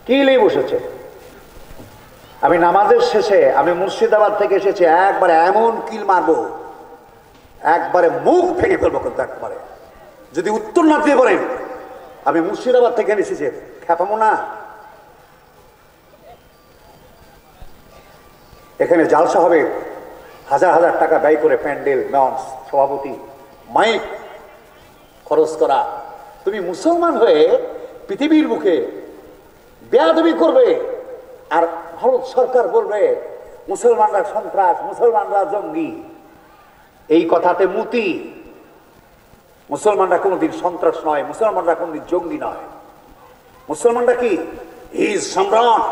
কিলে বসেছে। আমি নামাজের শেষে, আমি মুর্শিদাবাদ থেকে এসেছি, একবারে এমন কিল মারবো, একবারে মুখ ভেঙে ফেলবো। কিন্তু একবারে যদি উত্তর না দিয়ে বলেন আমি মুর্শিদাবাদ থেকে এসেছি, খেপামো না। এখানে জালসা হবে, হাজার হাজার টাকা ব্যয় করে প্যান্ডেল, মঞ্চ, সভাপতি, মাইক খরচ করা। তুমি মুসলমান হয়ে পৃথিবীর মুখে বেয়াদবি করবে, আর ভারত সরকার বলবে মুসলমানরা সন্ত্রাস, মুসলমানরা জঙ্গি। এই কথাতে মুতি। মুসলমানরা কোনদিন সন্ত্রাস নয়, মুসলমানরা কোনদিন জঙ্গি নয়। মুসলমানরা কি? হি ইজ সম্রাট।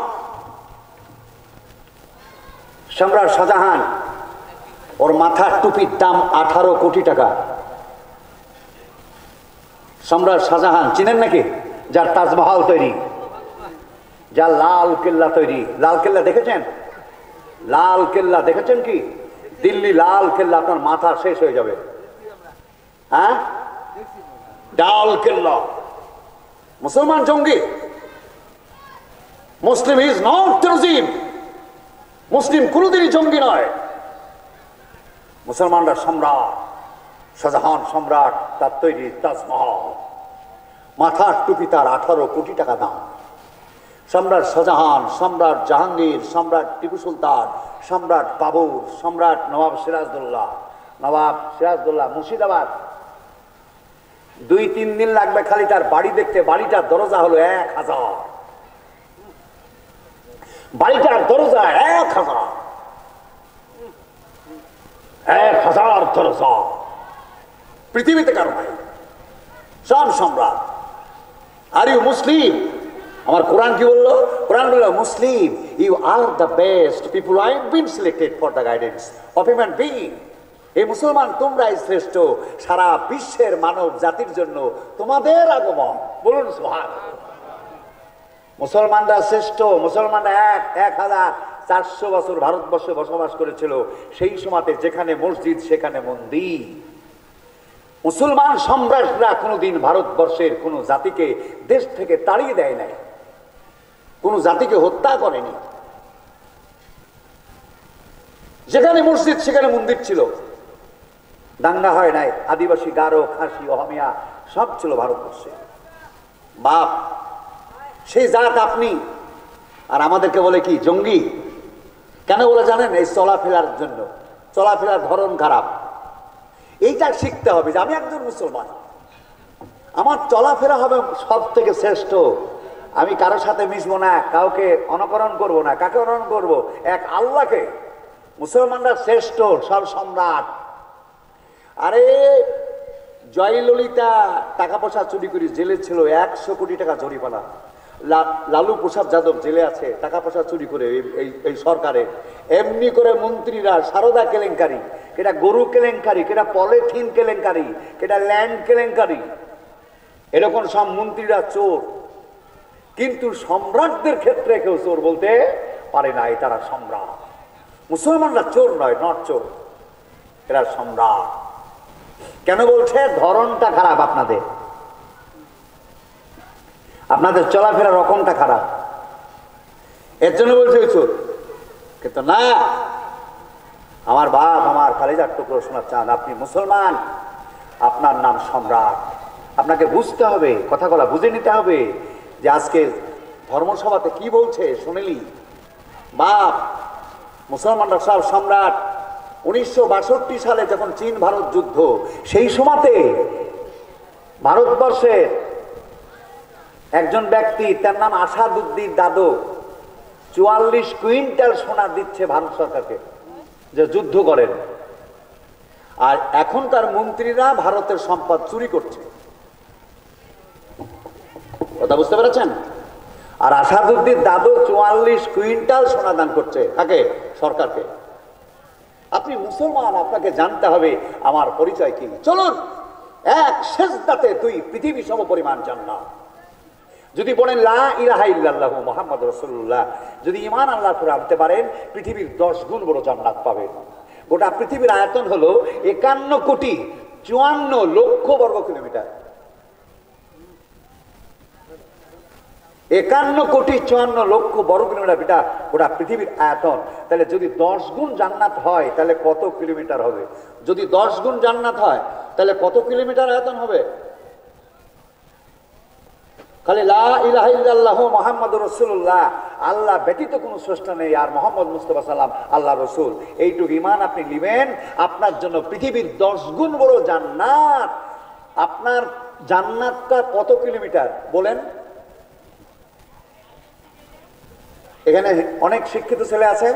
সম্রাট শাহজাহান, ওর মাথার টুপির দাম 18 কোটি টাকা। সম্রাট শাহজাহান চিনেন নাকি? যার তাজমহল তৈরি, যার লাল কেল্লা তৈরি। লাল কেল্লা দেখেছেন? লাল কেল্লা দেখেছেন কি? দিল্লি লাল কেল্লা, আপনার মাথা শেষ হয়ে যাবে। হ্যাঁ, লাল কেল্লা। মুসলমান জঙ্গি। Muslim is not terrorism. মুসলিম কোনদিনই জঙ্গি নয়। মুসলমানরা সম্রাট। শাহজাহান সম্রাট, তার তৈরি তাজমহল, মাথার টুপি তার 18 কোটি টাকা দাম। সম্রাট শাহজাহান, সম্রাট জাহাঙ্গীর, সম্রাট টিপু সুলতান, সম্রাট বাবর, সম্রাট নবাব সিরাজদৌল্লা। নবাব সিরাজদৌল্লা মুর্শিদাবাদ। 2-3 দিন লাগবে খালি তার বাড়ি দেখতে। বাড়িটার দরজা হলো 1000। বাড়িটার দরজা 1000। 1000 দরজা। পৃথিবীতে কারো নাই। সব সম্রাট। Are you Muslim? আমার কোরআন কি বললো? কোরআন বলল Muslim, you are the best people I have been selected for the guidance of human being. এই মুসলমান তোমরাই শ্রেষ্ঠ সারা বিশ্বের মানব জাতির জন্য তোমাদের আগমন। বলুন সুবহানাল্লাহ। মুসলমানরা শ্রেষ্ঠ। মুসলমানরা 1400 বছর ভারতবর্ষে বসবাস করেছিল। সেই সময়তে যেখানে মসজিদ সেখানে মন্দির। মুসলমান সম্রাটরা কোনোদিন ভারতবর্ষের কোন জাতিকে দেশ থেকে তাড়িয়ে দেয় নাই, কোন জাতিকে হত্যা করেনি। যেখানে মসজিদ সেখানে মন্দির ছিল। দাঙ্গা হয় নাই। আদিবাসী, গারো, খাসি, অহমিয়া সব ছিল ভারতবর্ষে। বাপ, সেই জাত আপনি। আর আমাদেরকে বলে কি? জঙ্গি। কেন বলে জানেন? এই চলাফেরার জন্য। চলাফেরার ধরন খারাপ। এইটা শিখতে হবে যে আমি একজন মুসলমান, আমার চলাফেরা হবে সব থেকে শ্রেষ্ঠ। আমি কারোর সাথে মিশবো না, কাউকে অনুকরণ করব না। কাকে অনুকরণ করব? এক আল্লাহকে। মুসলমানরা শ্রেষ্ঠ, সব সম্রাট। আরে জয়ললিতা টাকা পয়সা চুরি করে জেলে ছিল, 100 কোটি টাকা জরিমানা। লালু প্রসাদ যাদব জেলে আছে টাকা পয়সা চুরি করে এই সরকারে। এমনি করে মন্ত্রীরা সারদা কেলেঙ্কারি, কেটা গরু কেলেঙ্কারি, কেটা পলিথিন কেলেঙ্কারি, কেটা ল্যান্ড কেলেঙ্কারি, এরকম সব মন্ত্রীরা চোর। কিন্তু সম্রাটদের ক্ষেত্রে কেউ চোর বলতে পারে না, তারা সম্রাট। মুসলমানরা চোর নয়, নট চোর, এরা সম্রাট। কেন বলছে? ধরনটা খারাপ আপনাদের, আপনাদের চলাফেরার রকমটা খারাপ, এর জন্য বলছে ওই চোর। কিন্তু না, আমার বাপ আমার কালিজার টুকরো শোনার চান, আপনি মুসলমান, আপনার নাম সম্রাট। আপনাকে বুঝতে হবে, কথাগুলো বুঝে নিতে হবে যে আজকে ধর্মসভাতে কি বলছে শুনেলি? বাপ, মুসলমানরা সব সম্রাট। 1962 সালে যখন চীন ভারত যুদ্ধ, সেই সময়তে ভারতবর্ষে একজন ব্যক্তি, তার নাম আসাদুদ্দিন দাদো, 44 কুইন্টাল সোনা দিচ্ছে ভারত সরকারকে যে যুদ্ধ করেন। আর এখনকার মন্ত্রীরা ভারতের সম্পদ চুরি করছে। কথা বুঝতে পেরেছেন? আর আসাদুদ্দিন দাদো 44 কুইন্টাল সোনা দান করছে কাকে? সরকারকে। আপনি মুসলমান, আপনাকে জানতে হবে আমার পরিচয় কি। চলুন, এক সেজদাতে 2 পৃথিবী সম পরিমাণ জান্নাত। যদি বলেন লা ইলাহা ইল্লাল্লাহু মুহাম্মাদুর রাসূলুল্লাহ, যদি ঈমান আল্লাহর উপর আনতে পারেন, পৃথিবীর 10 গুণ বড় জান্নাত পাবেন। গোটা পৃথিবীর আয়তন হলো 51 কোটি 54 লক্ষ বর্গ কিলোমিটার। 51,54,00,000 বর্গ কিলোমিটার, এটা গোটা পৃথিবীর আয়তন। তাহলে যদি 10 গুণ জান্নাত হয় তাহলে কত কিলোমিটার হবে? যদি 10 গুণ জান্নাত হয় তাহলে কত কিলোমিটার আয়তন হবে? খালি লা ইলাহা ইল্লাল্লাহু মুহাম্মাদুর রাসূলুল্লাহ, আল্লাহ ব্যতীত কোনো স্রষ্টা নেই, আর মুহাম্মদ মুস্তাফা সাল্লাম আল্লাহ রসুল, এইটুকু ঈমান আপনি নেবেন, আপনার জন্য পৃথিবীর 10 গুণ বড় জান্নাত। আপনার জান্নাতটা কত কিলোমিটার বলেন? এখানে অনেক শিক্ষিত ছেলে আছে,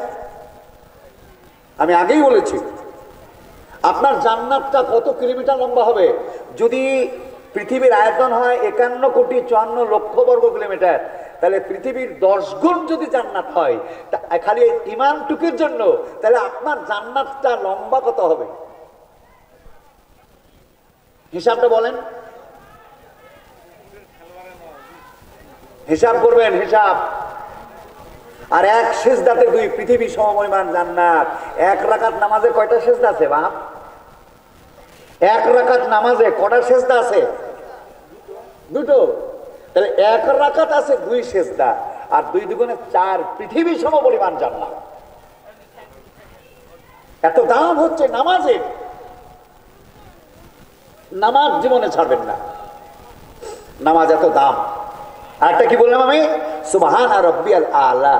আমি আগেই বলেছি আপনার জান্নাতটা কত কিলোমিটার লম্বা হবে? যদি পৃথিবীর আয়তন হয় 51,54,00,000 বর্গ কিলোমিটার, তাহলে পৃথিবীর 10 গুণ যদি জান্নাত হয় খালি ঈমানটুকুর জন্য, তাহলে আপনার জান্নাতটা লম্বা কত হবে? হিসাবটা বলেন, হিসাব করবেন, হিসাব। আর এক সিজদাতে 2 পৃথিবী সমপরিমাণ জান্নাত। 1 রাকাত নামাজে কয়টা সিজদা আছে বাপ? 1 রাকাত নামাজে কয়টা সিজদা আছে? 2টো। তাহলে 1 রাকাত আছে 2 সিজদা, আর 2 দুগুণে 4 পৃথিবী সমপরিমাণ জান্নাত। এত দাম হচ্ছে নামাজের, নামাজ জীবনে ছাড়বেন না, নামাজ এত দাম। আর একটা কি বললাম আমি? সুবহান রাব্বিয়াল আলা,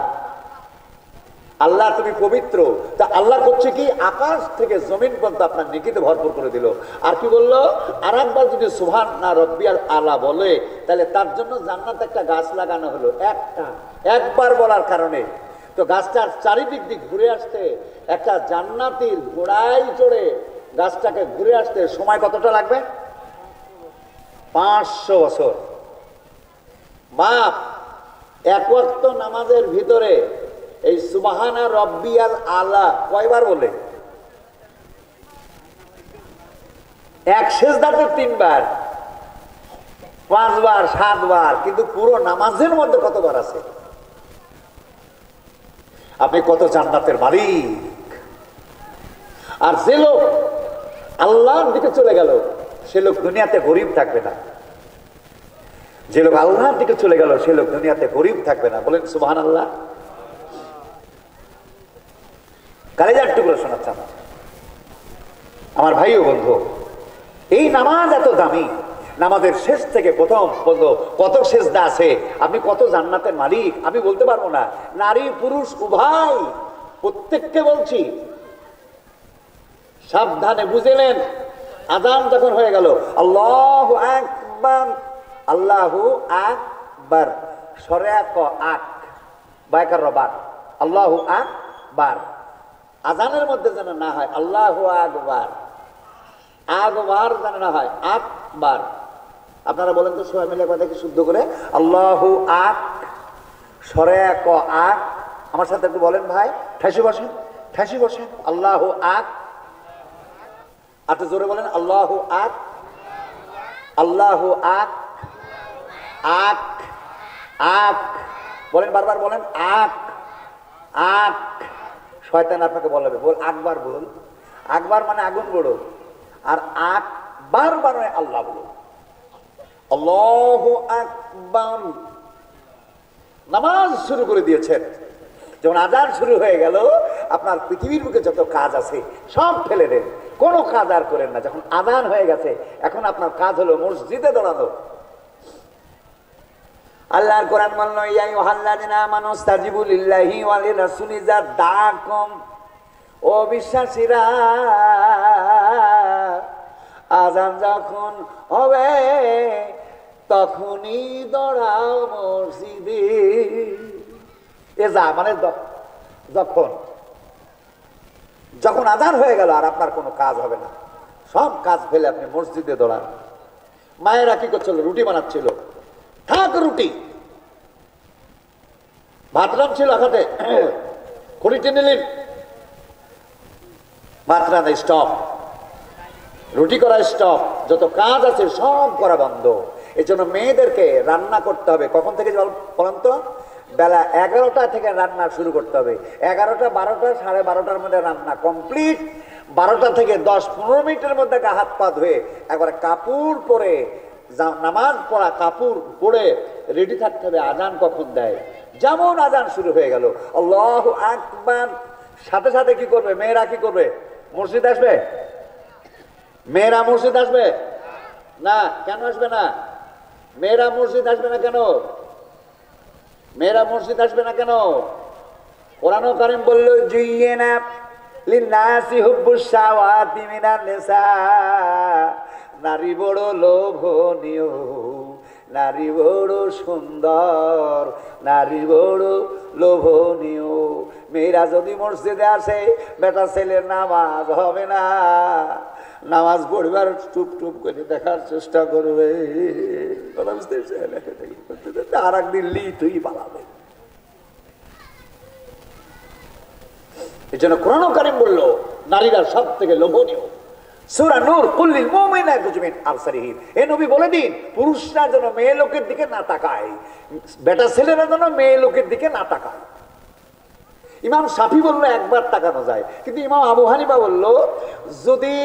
আল্লাহ তুমি পবিত্র। তা আল্লাহ করছে কি? আকাশ থেকে জমিন পর্যন্ত আপনার নেকিতে ভরপুর করে দিল। আর কি বললো? আর একবার যদি সুবহান রাব্বিয়াল আলা বলে, তাহলে তার জন্য জান্নাতে একটা গাছ লাগানো হলো, একবার বলার কারণে। তো গাছটার চারিদিক দিক ঘুরে আসতে, একটা জান্নাতির গোড়ায় চড়ে গাছটাকে ঘুরে আসতে সময় কতটা লাগবে? 500 বছর। বাপ, 1 ওয়াক্ত নামাজের ভিতরে এই সুবহানা রাব্বিয়াল আলা কয়বার বলে? 1 সিজদাতে 3 বার, 5 বার, 7 বার, কিন্তু পুরো নামাজের মধ্যে কতবার আছে? আপনি কত জান্নাতের মালিক। আর যে লোক আল্লাহর দিকে চলে গেল, সে লোক দুনিয়াতে গরিব থাকবে না। যে লোক আল্লাহর দিকে চলে গেল, সে লোক দুনিয়াতে গরিব থাকবে না। বলেন সুবহানাল্লাহ। কালেজার টুকরো শোনাচ্ছেন আমার ভাই ও বন্ধু, এই নামাজ এত দামি। নামাজের শেষ থেকে প্রথম পর্যন্ত কত সেজদা আছে, আপনি কত জান্নাতের মালিক আমি বলতে পারবো না। নারী পুরুষ উভয়, প্রত্যেককে বলছি সাবধানে বুঝেলেন। আযান যখন হয়ে গেল, আল্লাহু আকবার, আল্লাহু আকবার, সরে ক আক বাইকার রবার, আল্লাহু আকবার। আযানের মধ্যে যেন না হয় আল্লাহু আকবার, আকবার যেন না হয় আকবার। আপনারা বলেন তো সবাই মিলে কথা কি শুদ্ধ করে? আল্লাহু আক, সরে ক আক। আমার সাথে একটু বলেন ভাই, ঠাসি বসেন, ঠাসি বসেন। আল্লাহু আক, আর তো জোরে বলেন আল্লাহু আক, আল্লাহু আক, আক আক বলেন, বারবার বলেন আক আক। শয়তান আপনাকে বলবে, বল আকবার বলুন। আকবার মানে আগুন বড়, আর আকবার মানে আল্লাহ বলুন। আল্লাহু আকবার। নামাজ শুরু করে দিয়েছেন, যখন আযান শুরু হয়ে গেল, আপনার পৃথিবীর বুকে যত কাজ আছে সব ফেলে দেন, কোনো কাজ আর করেন না। যখন আযান হয়ে গেছে, এখন আপনার কাজ হলো মসজিদে দৌড়ানো। আল্লাহর কোরআন বলল, ইয়া আইয়ুহাল্লাযিনা আমানু ইসতাজিবু লিল্লাহি ওয়া লিরাসূলি ইযা দাআকুম। ও বিশ্বাসীরা, আযান যখন হবে তখনই দৌড়াও মসজিদে। এ যা মানে যখন যখন আযান হয়ে গেল আর আপনার কোনো কাজ হবে না, সব কাজ ফেলে আপনি মসজিদে দৌড়ান। মায়েরা কি করছিল? রুটি বানাচ্ছিল, থাক রুটি। ভাত রাঁধছিল হাতে, খড়ি টেনে নিন, ভাত রাঁধা স্টপ, রুটি করা স্টপ, যত কাজ আছে সব করা বন্ধ। এই জন্য মেয়েদেরকে রান্না করতে হবে কখন থেকে বলেন তো? বেলা 11টা থেকে রান্না শুরু করতে হবে। 11টা, 12টা, 12:30টার মধ্যে রান্না কমপ্লিট। 12টা থেকে 10-15 মিনিটের মধ্যে হাত পা ধুয়ে একবারে কাপড় পরে, নামাজ পড়া কাপড় পরে রেডি থাকতে হবে আজান কখন দেয়। যেমন আজান শুরু হয়ে গেল আল্লাহু আকবার, সাথে সাথে কি করবে? মেয়েরা কি করবে? মসজিদ আসবে? মেয়েরা মসজিদ আসবে না? কেন আসবে না? মেয়েরা মসজিদ আসবে না কেন? মেয়েরা মসজিদ আসবে না কেন? কোরআন কারীম বলল জুইয়িনা লিন-নাসি হুব্বুশ শাওয়াতি মিনান নিসা, নারী বড় লোভনীয়, নারী বড় সুন্দর, নারী বড় লোভনীয়। মেয়েরা যদি মসজিদে আসে বেটা ছেলের নামাজ হবে না, নামাজ পড়বার টুপ টুপ করে দেখার চেষ্টা করবে। আর একদিন লি তুই পালাবে। এই জন্য কোরআন কারীম বলল নারীরা সব থেকে লোভনীয়। সূরা নূর কুল্লিল মুমিনা ইয়াগজুমিন আবসারিহিম, এ নবী বলে দিন পুরুষরা যেন মেয়ে লোকের দিকে না তাকায়, বেটা ছেলেরা যেন মেয়ে লোকের দিকে না তাকায়। ইমাম শাফি বলল একবার তাকানো যায়, কিন্তু ইমাম আবু হানিফা বলল যদি